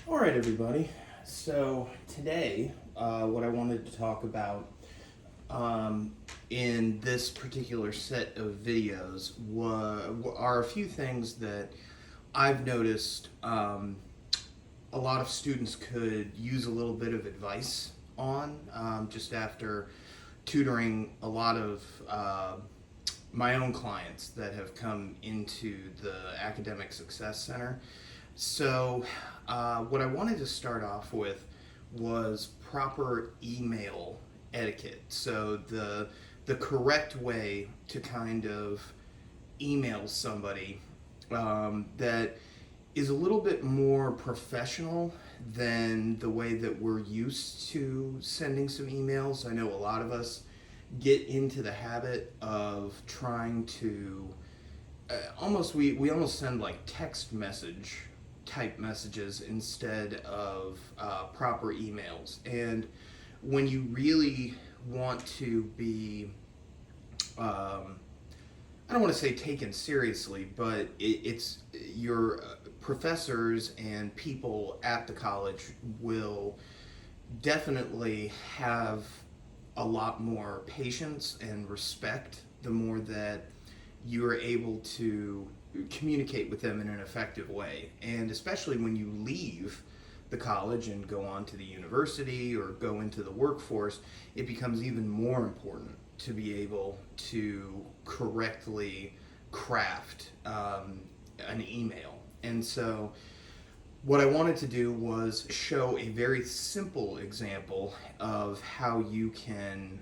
All right, everybody. So today, what I wanted to talk about um, in this particular set of videos are a few things that I've noticed a lot of students could use a little bit of advice on just after tutoring a lot of my own clients that have come into the Academic Success Center. So, what I wanted to start off with was proper email etiquette. So the correct way to kind of email somebody that is a little bit more professional than the way that we're used to sending some emails. I know a lot of us get into the habit of trying to we almost send like text message type messages instead of proper emails. And when you really want to be I don't want to say taken seriously, but it's your professors and people at the college will definitely have a lot more patience and respect the more that you are able to communicate with them in an effective way. And especially when you leave the college and go on to the university or go into the workforce, it becomes even more important to be able to correctly craft an email. And so, what I wanted to do was show a very simple example of how you can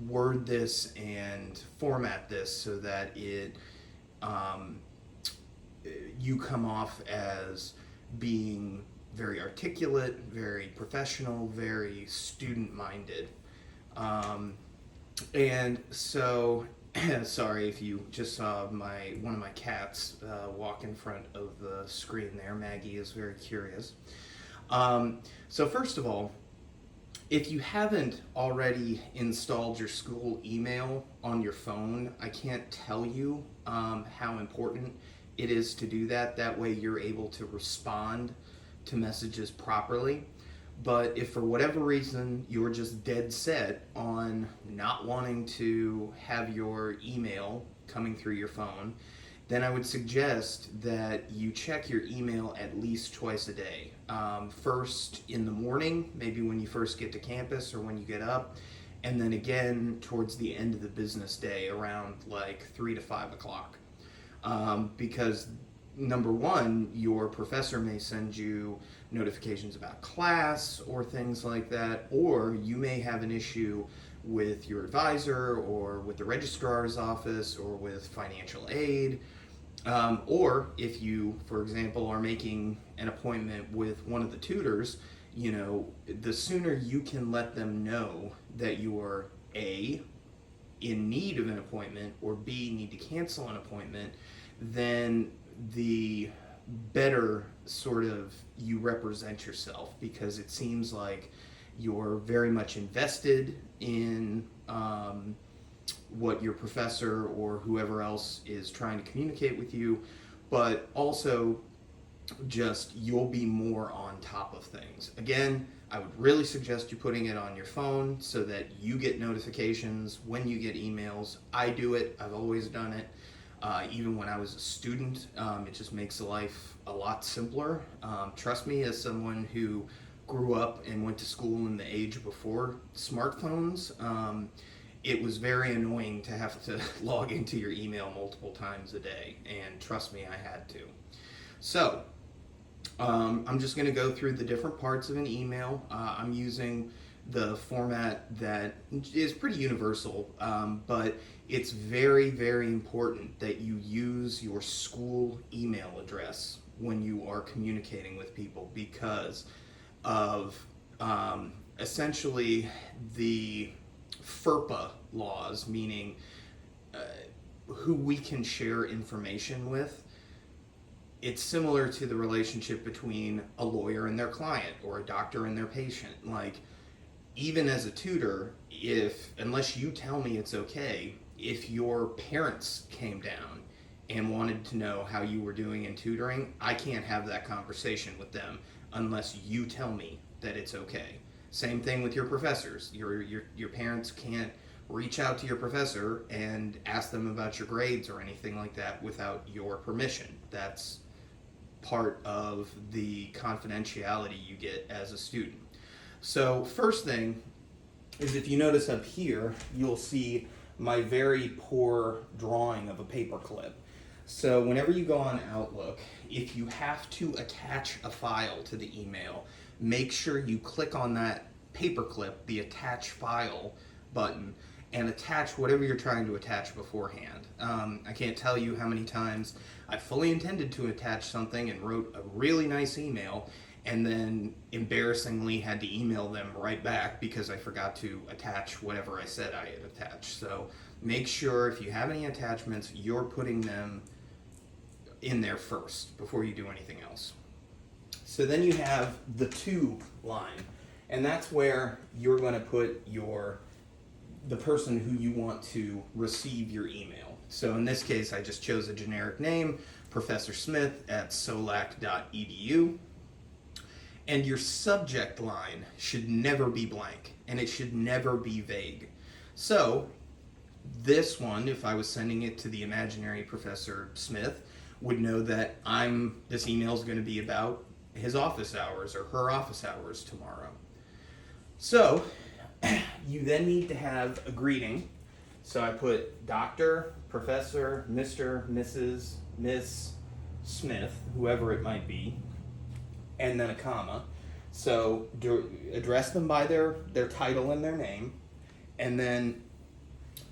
word this and format this so that um, you come off as being very articulate, very professional, very student minded. Um, and so, sorry if you just saw one of my cats walk in front of the screen there. Maggie is very curious. So first of all, if you haven't already installed your school email on your phone, I can't tell you how important it is to do that. That way you're able to respond to messages properly. But if for whatever reason you're just dead set on not wanting to have your email coming through your phone, then I would suggest that you check your email at least twice a day. First in the morning, maybe when you first get to campus or when you get up, and then again towards the end of the business day around like 3 to 5 o'clock. Because number one, your professor may send you notifications about class or things like that, or you may have an issue with your advisor or with the registrar's office or with financial aid. Or if you, for example, are making an appointment with one of the tutors, the sooner you can let them know that you are A, in need of an appointment, or B, need to cancel an appointment, then the better sort of you represent yourself, because it seems like you're very much invested in what your professor or whoever else is trying to communicate with you, but also just you'll be more on top of things. Again, I would really suggest you putting it on your phone so that you get notifications when you get emails. I do it, I've always done it. Even when I was a student, it just makes life a lot simpler. Trust me, as someone who grew up and went to school in the age before smartphones, it was very annoying to have to log into your email multiple times a day, and trust me, I had to. So, I'm just going to go through the different parts of an email. I'm using the format that is pretty universal, but it's very, very important that you use your school email address when you are communicating with people, because of essentially the FERPA laws, meaning who we can share information with. It's similar to the relationship between a lawyer and their client or a doctor and their patient. Like, even as a tutor, unless you tell me it's okay, if your parents came down and wanted to know how you were doing in tutoring, I can't have that conversation with them. unless you tell me that it's okay. Same thing with your professors. Your parents can't reach out to your professor and ask them about your grades or anything like that without your permission. That's part of the confidentiality you get as a student. So first thing is, if you notice up here, you'll see my very poor drawing of a paperclip. So whenever you go on Outlook, if you have to attach a file to the email, make sure you click on that paperclip, the attach file button, and attach whatever you're trying to attach beforehand. I can't tell you how many times I fully intended to attach something and wrote a really nice email, and then embarrassingly had to email them right back because I forgot to attach whatever I said I had attached. So make sure if you have any attachments, you're putting them in there first before you do anything else. So then you have the to line, and that's where you're going to put the person who you want to receive your email. So in this case, I just chose a generic name, Professor Smith at SOLACC.edu. And your subject line should never be blank, and it should never be vague. So this one, if I was sending it to the imaginary Professor Smith, would know that this email is going to be about his office hours or her office hours tomorrow. So you then need to have a greeting. So I put Dr., Professor, Mr., Mrs., Miss Smith, whoever it might be, and then a comma. So address them by their title and their name, and then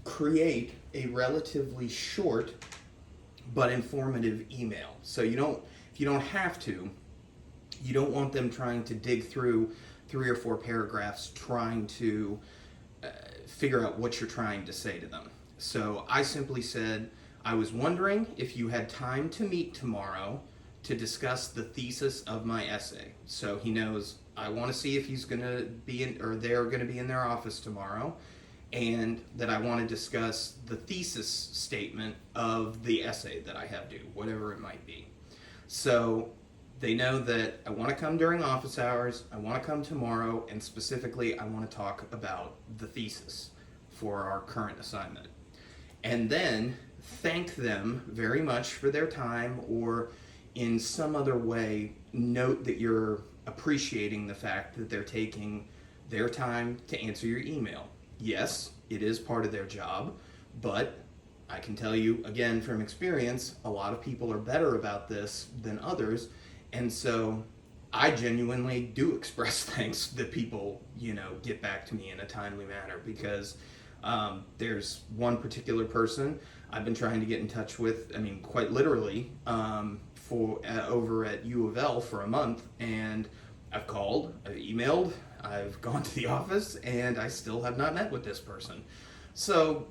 create a relatively short but informative email. So if you don't have to, you don't want them trying to dig through 3 or 4 paragraphs trying to figure out what you're trying to say to them. So I simply said, I was wondering if you had time to meet tomorrow to discuss the thesis of my essay. So he knows I want to see if he's going to be in, or they're going to be in their office tomorrow, and that I want to discuss the thesis statement of the essay that I have due, whatever it might be. So they know that I want to come during office hours, I want to come tomorrow, and specifically I want to talk about the thesis for our current assignment. And then thank them very much for their time, or in some other way note that you're appreciating the fact that they're taking their time to answer your email. Yes, it is part of their job, but I can tell you again from experience, a lot of people are better about this than others, and so I genuinely do express thanks that people, get back to me in a timely manner, because there's one particular person I've been trying to get in touch with, quite literally, over at U of L for a month, and I've called, I've emailed, I've gone to the office, and I still have not met with this person. So,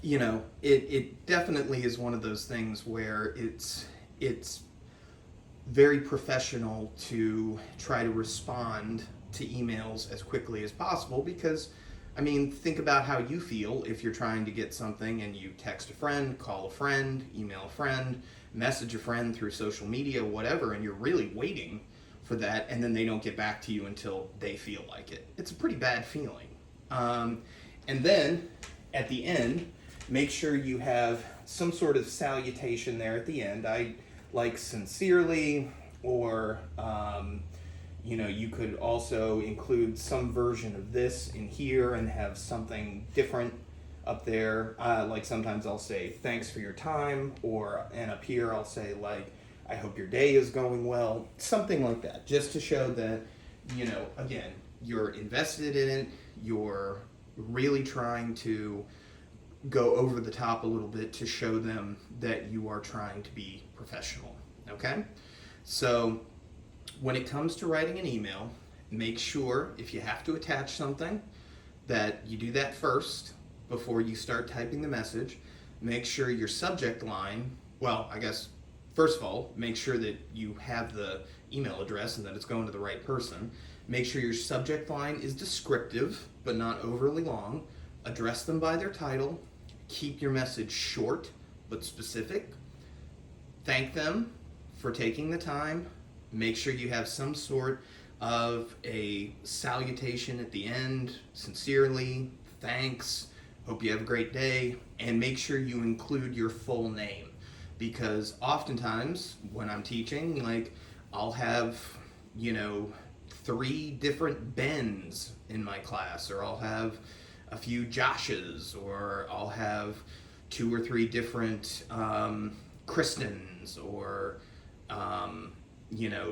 it definitely is one of those things where it's very professional to try to respond to emails as quickly as possible, because think about how you feel if you're trying to get something and you text a friend, call a friend, email a friend, message a friend through social media, whatever, and you're really waiting for that, and then they don't get back to you until they feel like it. It's a pretty bad feeling. And then at the end, make sure you have some sort of salutation there at the end. I like sincerely, or you could also include some version of this in here and have something different up there. Like sometimes I'll say thanks for your time, and up here I'll say I hope your day is going well, something like that, just to show that again, you're invested in it, you're really trying to go over the top a little bit to show them that you are trying to be professional. Okay? So when it comes to writing an email, make sure if you have to attach something that you do that first before you start typing the message. Make sure your subject line, first of all, make sure that you have the email address and that it's going to the right person. Make sure your subject line is descriptive but not overly long. Address them by their title. Keep your message short but specific. Thank them for taking the time Make sure you have some sort of a salutation at the end, sincerely, thanks, hope you have a great day, and make sure you include your full name. Because oftentimes when I'm teaching, like, I'll have, 3 different Bens in my class, or I'll have a few Joshes, or I'll have 2 or 3 different Kristens, or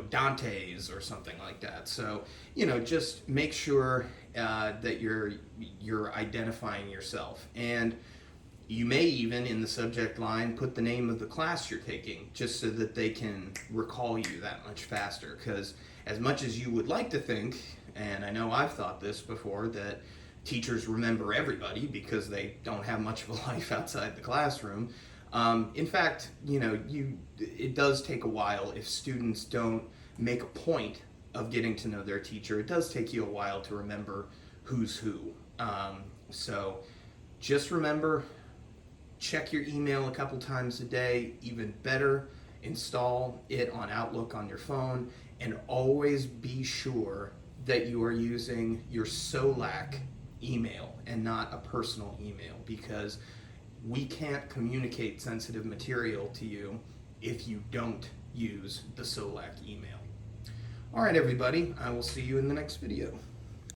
Dantes or something like that. So, just make sure that you're identifying yourself. And you may even, in the subject line, put the name of the class you're taking, just so that they can recall you that much faster. Because as much as you would like to think, and I know I've thought this before, that teachers remember everybody because they don't have much of a life outside the classroom. In fact, it does take a while if students don't make a point of getting to know their teacher. It does take you a while to remember who's who. So just remember, check your email a couple times a day. Even better, install it on Outlook on your phone, and always be sure that you are using your SOLACC email and not a personal email, because we can't communicate sensitive material to you if you don't use the SOLACC email. All right, everybody, I will see you in the next video.